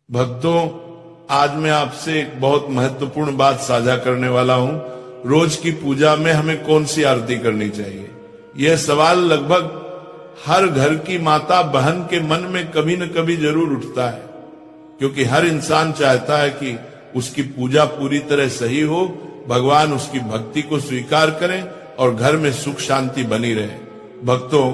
भक्तों, आज मैं आपसे एक बहुत महत्वपूर्ण बात साझा करने वाला हूं। रोज की पूजा में हमें कौन सी आरती करनी चाहिए, यह सवाल लगभग हर घर की माता बहन के मन में कभी न कभी जरूर उठता है, क्योंकि हर इंसान चाहता है कि उसकी पूजा पूरी तरह सही हो, भगवान उसकी भक्ति को स्वीकार करें और घर में सुख शांति बनी रहे। भक्तों,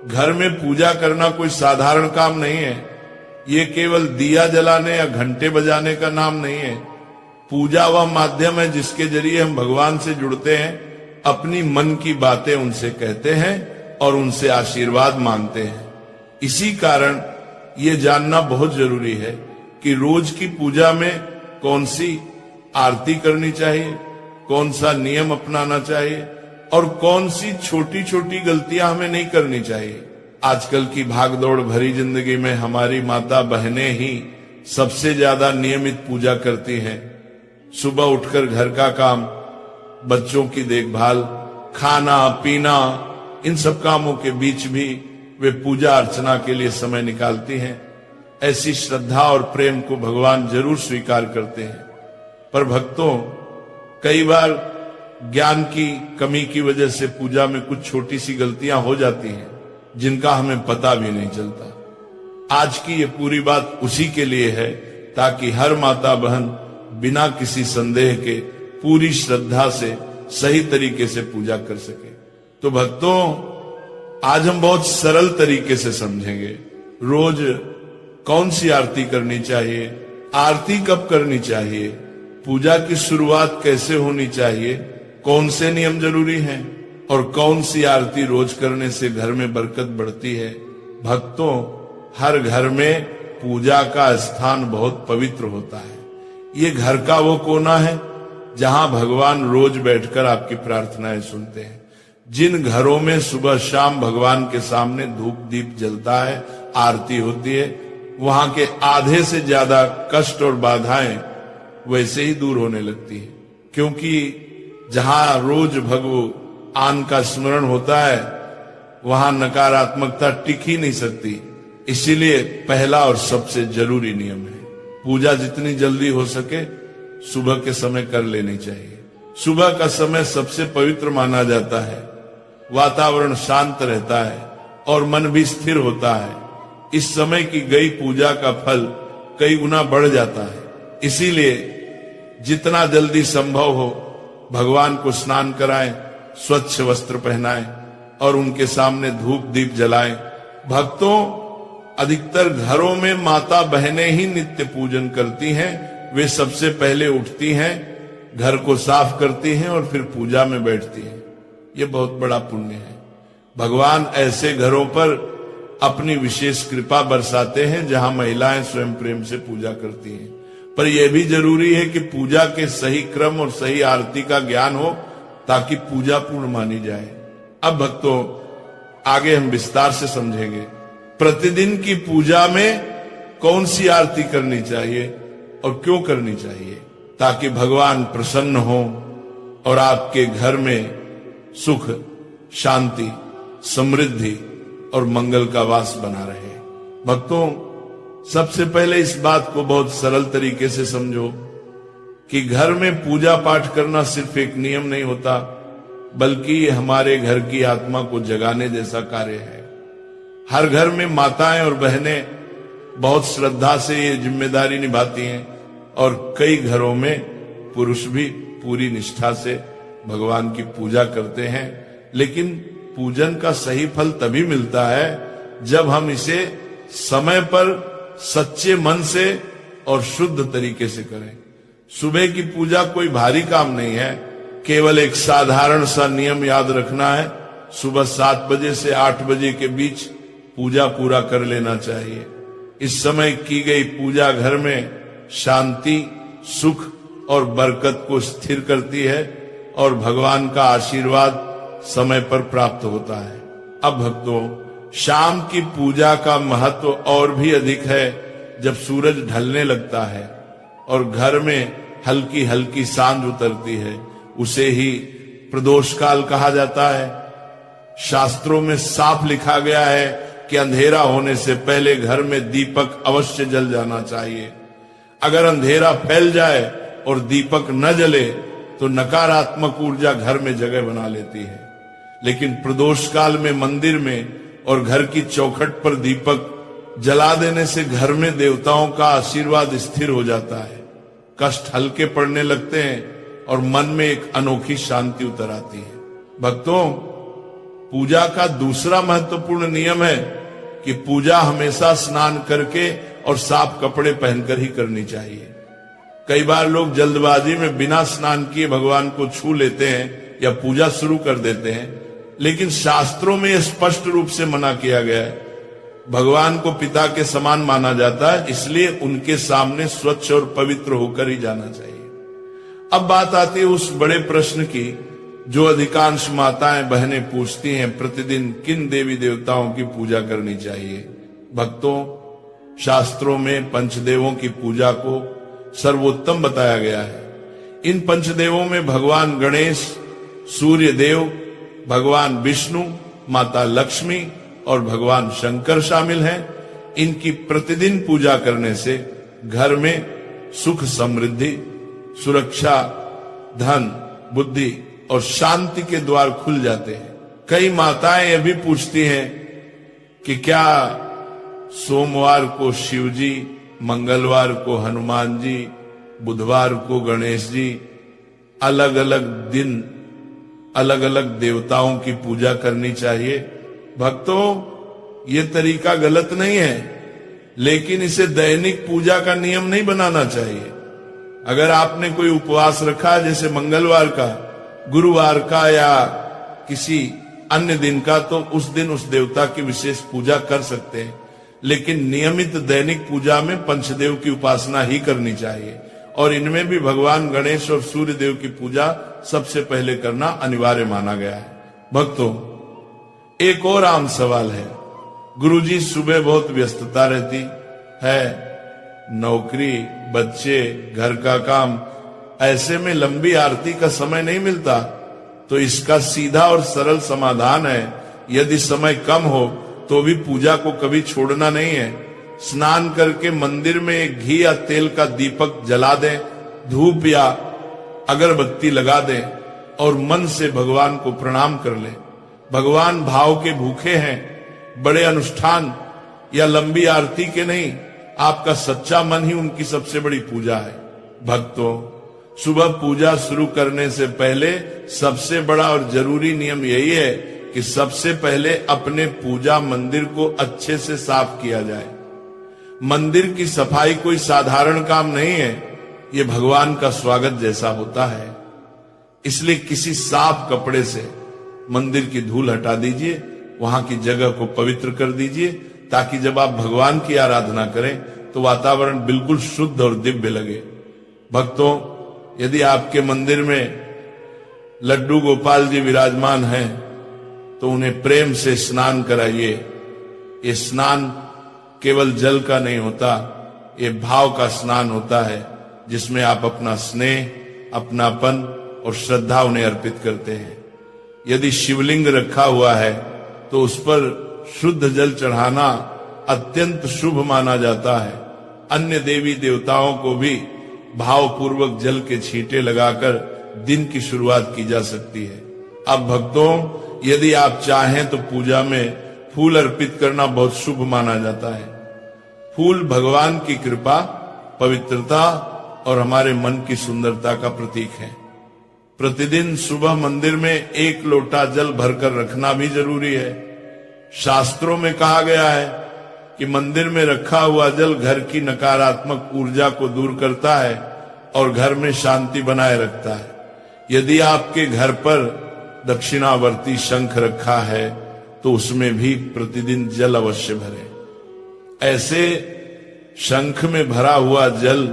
घर में पूजा करना कोई साधारण काम नहीं है। ये केवल दिया जलाने या घंटे बजाने का नाम नहीं है। पूजा वह माध्यम है जिसके जरिए हम भगवान से जुड़ते हैं, अपनी मन की बातें उनसे कहते हैं और उनसे आशीर्वाद मांगते हैं। इसी कारण ये जानना बहुत जरूरी है कि रोज की पूजा में कौन सी आरती करनी चाहिए, कौन सा नियम अपनाना चाहिए और कौन सी छोटी छोटी गलतियां हमें नहीं करनी चाहिए। आजकल की भागदौड़ भरी जिंदगी में हमारी माता बहनें ही सबसे ज्यादा नियमित पूजा करती हैं। सुबह उठकर घर का काम, बच्चों की देखभाल, खाना पीना, इन सब कामों के बीच भी वे पूजा अर्चना के लिए समय निकालती हैं। ऐसी श्रद्धा और प्रेम को भगवान जरूर स्वीकार करते हैं। पर भक्तों, कई बार ज्ञान की कमी की वजह से पूजा में कुछ छोटी सी गलतियां हो जाती हैं जिनका हमें पता भी नहीं चलता। आज की ये पूरी बात उसी के लिए है ताकि हर माता बहन बिना किसी संदेह के पूरी श्रद्धा से सही तरीके से पूजा कर सके। तो भक्तों, आज हम बहुत सरल तरीके से समझेंगे रोज कौन सी आरती करनी चाहिए, आरती कब करनी चाहिए, पूजा की शुरुआत कैसे होनी चाहिए, कौन से नियम जरूरी हैं और कौन सी आरती रोज करने से घर में बरकत बढ़ती है। भक्तों, हर घर में पूजा का स्थान बहुत पवित्र होता है। ये घर का वो कोना है जहां भगवान रोज बैठकर आपकी प्रार्थनाएं सुनते हैं। जिन घरों में सुबह शाम भगवान के सामने धूप दीप जलता है, आरती होती है, वहां के आधे से ज्यादा कष्ट और बाधाएं वैसे ही दूर होने लगती है, क्योंकि जहां रोज भगवान का स्मरण होता है वहां नकारात्मकता टिक ही नहीं सकती। इसीलिए पहला और सबसे जरूरी नियम है, पूजा जितनी जल्दी हो सके सुबह के समय कर लेनी चाहिए। सुबह का समय सबसे पवित्र माना जाता है, वातावरण शांत रहता है और मन भी स्थिर होता है। इस समय की गई पूजा का फल कई गुना बढ़ जाता है। इसीलिए जितना जल्दी संभव हो भगवान को स्नान कराएं, स्वच्छ वस्त्र पहनाएं और उनके सामने धूप दीप जलाएं। भक्तों, अधिकतर घरों में माता बहनें ही नित्य पूजन करती हैं। वे सबसे पहले उठती हैं, घर को साफ करती हैं और फिर पूजा में बैठती हैं। ये बहुत बड़ा पुण्य है। भगवान ऐसे घरों पर अपनी विशेष कृपा बरसाते हैं जहां महिलाएं स्वयं प्रेम से पूजा करती हैं। पर यह भी जरूरी है कि पूजा के सही क्रम और सही आरती का ज्ञान हो ताकि पूजा पूर्ण मानी जाए। अब भक्तों, आगे हम विस्तार से समझेंगे प्रतिदिन की पूजा में कौन सी आरती करनी चाहिए और क्यों करनी चाहिए, ताकि भगवान प्रसन्न हो और आपके घर में सुख, शांति, समृद्धि और मंगल का वास बना रहे। भक्तों, सबसे पहले इस बात को बहुत सरल तरीके से समझो कि घर में पूजा पाठ करना सिर्फ एक नियम नहीं होता, बल्कि ये हमारे घर की आत्मा को जगाने जैसा कार्य है। हर घर में माताएं और बहनें बहुत श्रद्धा से ये जिम्मेदारी निभाती हैं और कई घरों में पुरुष भी पूरी निष्ठा से भगवान की पूजा करते हैं। लेकिन पूजन का सही फल तभी मिलता है जब हम इसे समय पर सच्चे मन से और शुद्ध तरीके से करें। सुबह की पूजा कोई भारी काम नहीं है, केवल एक साधारण सा नियम याद रखना है। सुबह 7 बजे से 8 बजे के बीच पूजा पूरा कर लेना चाहिए। इस समय की गई पूजा घर में शांति, सुख और बरकत को स्थिर करती है और भगवान का आशीर्वाद समय पर प्राप्त होता है। अब भक्तों, शाम की पूजा का महत्व और भी अधिक है जब सूरज ढलने लगता है और घर में हल्की हल्की सांझ उतरती है। उसे ही प्रदोष काल कहा जाता है। शास्त्रों में साफ लिखा गया है कि अंधेरा होने से पहले घर में दीपक अवश्य जल जाना चाहिए। अगर अंधेरा फैल जाए और दीपक न जले तो नकारात्मक ऊर्जा घर में जगह बना लेती है। लेकिन प्रदोष काल में मंदिर में और घर की चौखट पर दीपक जला देने से घर में देवताओं का आशीर्वाद स्थिर हो जाता है, कष्ट हल्के पड़ने लगते हैं और मन में एक अनोखी शांति उतर आती है। भक्तों, पूजा का दूसरा महत्वपूर्ण नियम है कि पूजा हमेशा स्नान करके और साफ कपड़े पहनकर ही करनी चाहिए। कई बार लोग जल्दबाजी में बिना स्नान किए भगवान को छू लेते हैं या पूजा शुरू कर देते हैं, लेकिन शास्त्रों में यह स्पष्ट रूप से मना किया गया है। भगवान को पिता के समान माना जाता है, इसलिए उनके सामने स्वच्छ और पवित्र होकर ही जाना चाहिए। अब बात आती है उस बड़े प्रश्न की जो अधिकांश माताएं बहनें पूछती हैं, प्रतिदिन किन देवी देवताओं की पूजा करनी चाहिए। भक्तों, शास्त्रों में पंचदेवों की पूजा को सर्वोत्तम बताया गया है। इन पंचदेवों में भगवान गणेश, सूर्य देव, भगवान विष्णु, माता लक्ष्मी और भगवान शंकर शामिल हैं। इनकी प्रतिदिन पूजा करने से घर में सुख, समृद्धि, सुरक्षा, धन, बुद्धि और शांति के द्वार खुल जाते हैं। कई माताएं यह भी पूछती हैं कि क्या सोमवार को शिव जी, मंगलवार को हनुमान जी, बुधवार को गणेश जी, अलग अलग दिन अलग अलग देवताओं की पूजा करनी चाहिए। भक्तों, ये तरीका गलत नहीं है, लेकिन इसे दैनिक पूजा का नियम नहीं बनाना चाहिए। अगर आपने कोई उपवास रखा है, जैसे मंगलवार का, गुरुवार का या किसी अन्य दिन का, तो उस दिन उस देवता की विशेष पूजा कर सकते हैं। लेकिन नियमित दैनिक पूजा में पंचदेव की उपासना ही करनी चाहिए और इनमें भी भगवान गणेश और सूर्य देव की पूजा सबसे पहले करना अनिवार्य माना गया है। भक्तों, एक और आम सवाल है। गुरुजी, सुबह बहुत व्यस्तता रहती है, नौकरी, बच्चे, घर का काम, ऐसे में लंबी आरती का समय नहीं मिलता। तो इसका सीधा और सरल समाधान है, यदि समय कम हो तो भी पूजा को कभी छोड़ना नहीं है। स्नान करके मंदिर में एक घी या तेल का दीपक जला दें, धूप या अगरबत्ती लगा दें और मन से भगवान को प्रणाम कर लें। भगवान भाव के भूखे हैं, बड़े अनुष्ठान या लंबी आरती के नहीं। आपका सच्चा मन ही उनकी सबसे बड़ी पूजा है। भक्तों, सुबह पूजा शुरू करने से पहले सबसे बड़ा और जरूरी नियम यही है कि सबसे पहले अपने पूजा मंदिर को अच्छे से साफ किया जाए। मंदिर की सफाई कोई साधारण काम नहीं है, ये भगवान का स्वागत जैसा होता है। इसलिए किसी साफ कपड़े से मंदिर की धूल हटा दीजिए, वहां की जगह को पवित्र कर दीजिए, ताकि जब आप भगवान की आराधना करें तो वातावरण बिल्कुल शुद्ध और दिव्य लगे। भक्तों, यदि आपके मंदिर में लड्डू गोपाल जी विराजमान हैं तो उन्हें प्रेम से स्नान कराइए। ये स्नान केवल जल का नहीं होता, ये भाव का स्नान होता है, जिसमें आप अपना स्नेह, अपनापन और श्रद्धा उन्हें अर्पित करते हैं। यदि शिवलिंग रखा हुआ है तो उस पर शुद्ध जल चढ़ाना अत्यंत शुभ माना जाता है। अन्य देवी देवताओं को भी भावपूर्वक जल के छींटे लगाकर दिन की शुरुआत की जा सकती है। अब भक्तों, यदि आप चाहें तो पूजा में फूल अर्पित करना बहुत शुभ माना जाता है। फूल भगवान की कृपा, पवित्रता और हमारे मन की सुंदरता का प्रतीक है। प्रतिदिन सुबह मंदिर में 1 लोटा जल भरकर रखना भी जरूरी है। शास्त्रों में कहा गया है कि मंदिर में रखा हुआ जल घर की नकारात्मक ऊर्जा को दूर करता है और घर में शांति बनाए रखता है। यदि आपके घर पर दक्षिणावर्ती शंख रखा है तो उसमें भी प्रतिदिन जल अवश्य भरें। ऐसे शंख में भरा हुआ जल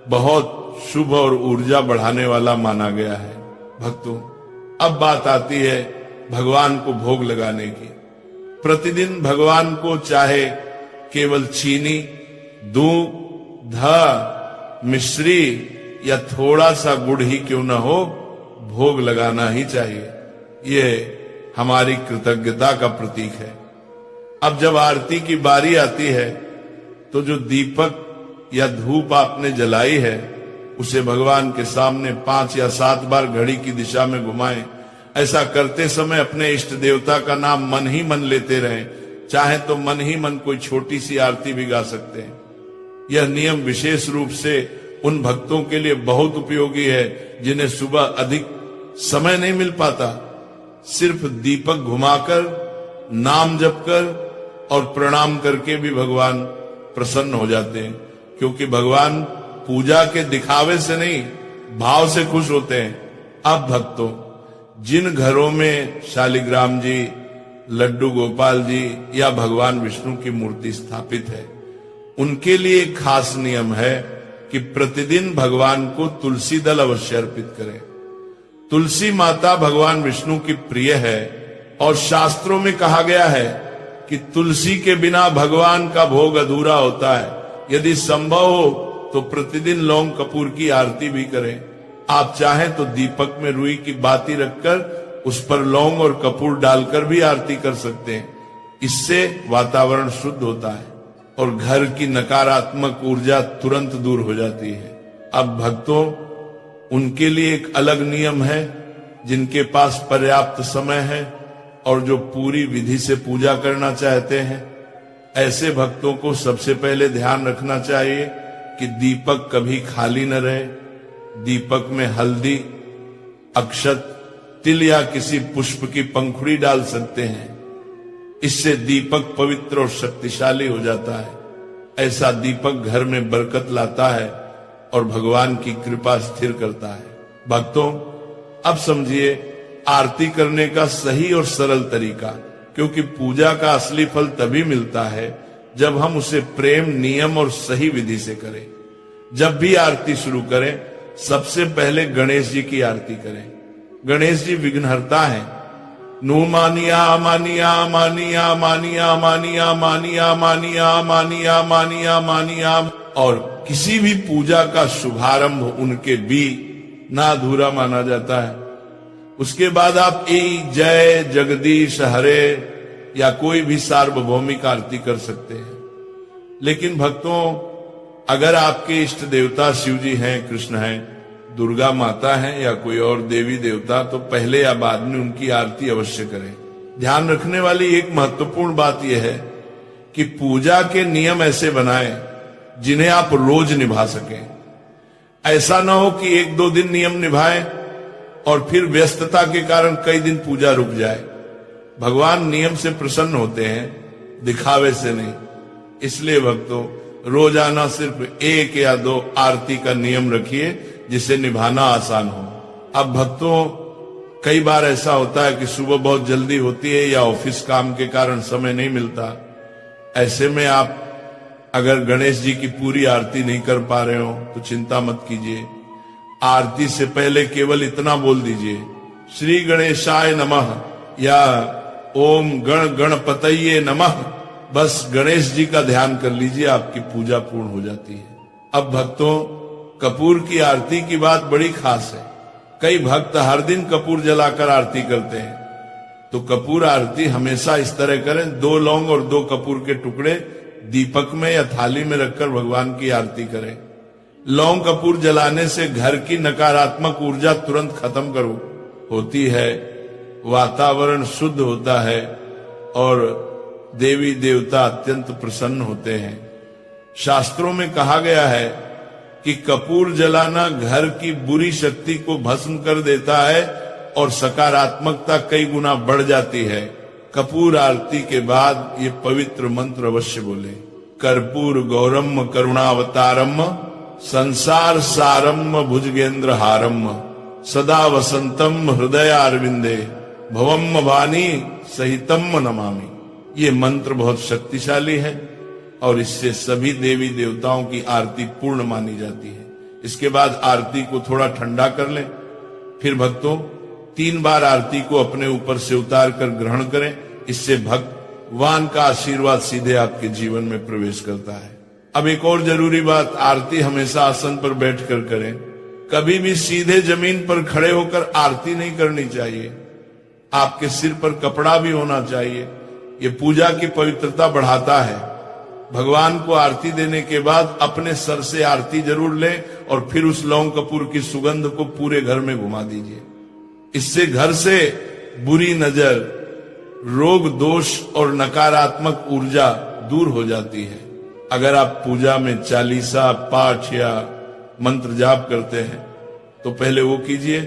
बहुत शुभ और ऊर्जा बढ़ाने वाला माना गया है। भक्तों, अब बात आती है भगवान को भोग लगाने की। प्रतिदिन भगवान को चाहे केवल चीनी, दूध, मिश्री या थोड़ा सा गुड़ ही क्यों न हो, भोग लगाना ही चाहिए। ये हमारी कृतज्ञता का प्रतीक है। अब जब आरती की बारी आती है तो जो दीपक या धूप आपने जलाई है उसे भगवान के सामने 5 या 7 बार घड़ी की दिशा में घुमाएं। ऐसा करते समय अपने इष्ट देवता का नाम मन ही मन लेते रहें। चाहे तो मन ही मन कोई छोटी सी आरती भी गा सकते हैं। यह नियम विशेष रूप से उन भक्तों के लिए बहुत उपयोगी है जिन्हें सुबह अधिक समय नहीं मिल पाता। सिर्फ दीपक घुमाकर, नाम जप कर और प्रणाम करके भी भगवान प्रसन्न हो जाते हैं, क्योंकि भगवान पूजा के दिखावे से नहीं, भाव से खुश होते हैं। अब भक्तों, जिन घरों में शालिग्राम जी, लड्डू गोपाल जी या भगवान विष्णु की मूर्ति स्थापित है, उनके लिए एक खास नियम है कि प्रतिदिन भगवान को तुलसी दल अवश्य अर्पित करें। तुलसी माता भगवान विष्णु की प्रिय है और शास्त्रों में कहा गया है कि तुलसी के बिना भगवान का भोग अधूरा होता है। यदि संभव हो तो प्रतिदिन लौंग कपूर की आरती भी करें। आप चाहें तो दीपक में रुई की बाती रखकर उस पर लौंग और कपूर डालकर भी आरती कर सकते हैं। इससे वातावरण शुद्ध होता है और घर की नकारात्मक ऊर्जा तुरंत दूर हो जाती है। अब भक्तों, उनके लिए एक अलग नियम है। जिनके पास पर्याप्त समय है और जो पूरी विधि से पूजा करना चाहते हैं, ऐसे भक्तों को सबसे पहले ध्यान रखना चाहिए कि दीपक कभी खाली न रहे। दीपक में हल्दी, अक्षत, तिल या किसी पुष्प की पंखुड़ी डाल सकते हैं। इससे दीपक पवित्र और शक्तिशाली हो जाता है। ऐसा दीपक घर में बरकत लाता है और भगवान की कृपा स्थिर करता है। भक्तों, अब समझिए आरती करने का सही और सरल तरीका, क्योंकि पूजा का असली फल तभी मिलता है जब हम उसे प्रेम, नियम और सही विधि से करें। जब भी आरती शुरू करें, सबसे पहले गणेश जी की आरती करें। गणेश जी विघ्नहर्ता हैं। नु मानिया मानिया मानिया मानिया मानिया मानिया मानिया मानिया मानिया मानिया। और किसी भी पूजा का शुभारंभ उनके भी ना अधूरा माना जाता है। उसके बाद आप ए जय जगदीश हरे या कोई भी सार्वभौमिक आरती कर सकते हैं। लेकिन भक्तों, अगर आपके इष्ट देवता शिव जी हैं, कृष्ण हैं, दुर्गा माता हैं या कोई और देवी देवता, तो पहले या बाद में उनकी आरती अवश्य करें। ध्यान रखने वाली एक महत्वपूर्ण बात यह है कि पूजा के नियम ऐसे बनाएं जिन्हें आप रोज निभा सकें। ऐसा ना हो कि 1-2 दिन नियम निभाएं और फिर व्यस्तता के कारण कई दिन पूजा रुक जाए। भगवान नियम से प्रसन्न होते हैं, दिखावे से नहीं। इसलिए भक्तों, रोजाना सिर्फ 1 या 2 आरती का नियम रखिए जिसे निभाना आसान हो। अब भक्तों, कई बार ऐसा होता है कि सुबह बहुत जल्दी होती है या ऑफिस काम के कारण समय नहीं मिलता। ऐसे में आप अगर गणेश जी की पूरी आरती नहीं कर पा रहे हो तो चिंता मत कीजिए। आरती से पहले केवल इतना बोल दीजिए, श्री गणेशाय नमः या ओम गण गणपतये नमः। बस गणेश जी का ध्यान कर लीजिए, आपकी पूजा पूर्ण हो जाती है। अब भक्तों, कपूर की आरती की बात बड़ी खास है। कई भक्त हर दिन कपूर जलाकर आरती करते हैं, तो कपूर आरती हमेशा इस तरह करें, 2 लौंग और 2 कपूर के टुकड़े दीपक में या थाली में रखकर भगवान की आरती करें। लौंग कपूर जलाने से घर की नकारात्मक ऊर्जा तुरंत खत्म होती है, वातावरण शुद्ध होता है और देवी देवता अत्यंत प्रसन्न होते हैं। शास्त्रों में कहा गया है कि कपूर जलाना घर की बुरी शक्ति को भस्म कर देता है और सकारात्मकता कई गुना बढ़ जाती है। कपूर आरती के बाद ये पवित्र मंत्र अवश्य बोले, कर्पूर गौरम करुणावतारम संसार सारम भुजगेंद्र हारम सदा वसंतम हृदयारविंदे भवम वाणी सहितम नमामि। ये मंत्र बहुत शक्तिशाली है और इससे सभी देवी देवताओं की आरती पूर्ण मानी जाती है। इसके बाद आरती को थोड़ा ठंडा कर लें। फिर भक्तों, 3 बार आरती को अपने ऊपर से उतार कर ग्रहण करें। इससे भगवान का आशीर्वाद सीधे आपके जीवन में प्रवेश करता है। अब एक और जरूरी बात, आरती हमेशा आसन पर बैठकर करें। कभी भी सीधे जमीन पर खड़े होकर आरती नहीं करनी चाहिए। आपके सिर पर कपड़ा भी होना चाहिए ये पूजा की पवित्रता बढ़ाता है। भगवान को आरती देने के बाद अपने सर से आरती जरूर लें और फिर उस लौंग कपूर की सुगंध को पूरे घर में घुमा दीजिए। इससे घर से बुरी नजर, रोग दोष और नकारात्मक ऊर्जा दूर हो जाती है। अगर आप पूजा में चालीसा पाठ या मंत्र जाप करते हैं तो पहले वो कीजिए,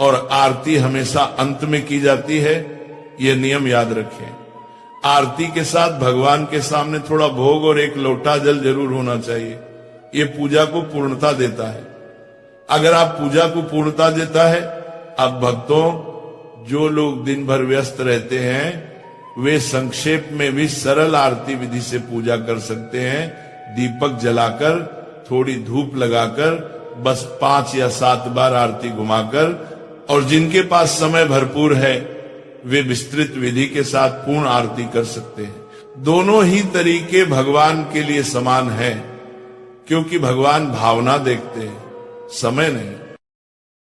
और आरती हमेशा अंत में की जाती है, ये नियम याद रखें। आरती के साथ भगवान के सामने थोड़ा भोग और एक लोटा जल जरूर होना चाहिए। ये पूजा को पूर्णता देता है। अगर आप पूजा को पूर्णता देता है, अब भक्तों, जो लोग दिन भर व्यस्त रहते हैं वे संक्षेप में भी सरल आरती विधि से पूजा कर सकते हैं। दीपक जलाकर, थोड़ी धूप लगाकर, बस 5 या 7 बार आरती घुमाकर, और जिनके पास समय भरपूर है वे विस्तृत विधि के साथ पूर्ण आरती कर सकते हैं। दोनों ही तरीके भगवान के लिए समान है, क्योंकि भगवान भावना देखते हैं, समय नहीं।